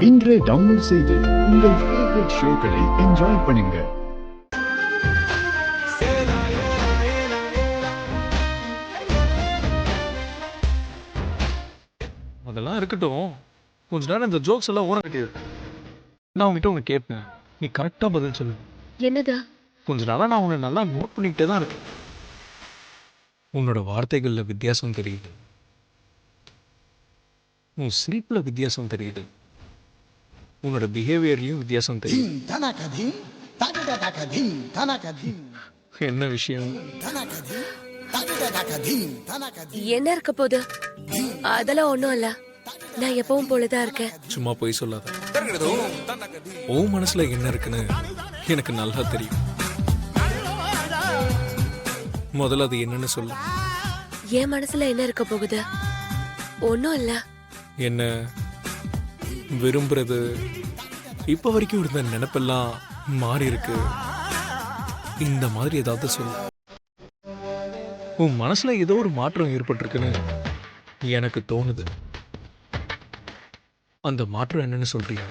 இன்றே டவுன்லோட் செய்து உங்கள் ஃபேவரட் ஷோக்களை என்ஜாய் பண்ணுங்க. அதெல்லாம் இருக்கட்டும். கொஞ்ச நேரம் இந்த ஜோக்ஸ் எல்லாம் ஓரம் கட்டிடு. நான் உங்ககிட்ட ஒன்று கேட்பேன், நீ கரெக்டாக பதில் சொல்லு. என்னதா? கொஞ்ச நாளாக நான் உன்னை நல்லா நோட் பண்ணிக்கிட்டே தான் இருக்கேன். உன்னோட வார்த்தைகளில் வித்தியாசம் தெரியுது, உன் சிரிப்பில் வித்தியாசம் தெரியுது, உன்னோட பிஹேவியர்லையும் வித்தியாசம் தெரியுது. என்ன விஷயம்? என்ன இருக்க போது? அதெல்லாம் ஒண்ணும் இல்ல. நான் எப்பவும் போலதான் இருக்கேன். சும்மா போய் சொல்லாத. உன் மனசுல என்ன இருக்குன்னு எனக்கு நல்லா தெரியும். முதல்ல அது என்னன்னு சொல்லு. என் மனசுல என்ன இருக்க போகுது? ஒண்ணும் இல்ல. என்ன விரும்புறது இப்ப வரைக்கும் இருந்த நினைப்பெல்லாம் மாறி இருக்கு. இந்த மாதிரி ஏதாவது சொல்லு. உன் மனசுல ஏதோ ஒரு மாற்றம் ஏற்பட்டிருக்குன்னு எனக்கு தோணுது. அந்த மாற்றம் என்னன்னு சொல்றியா?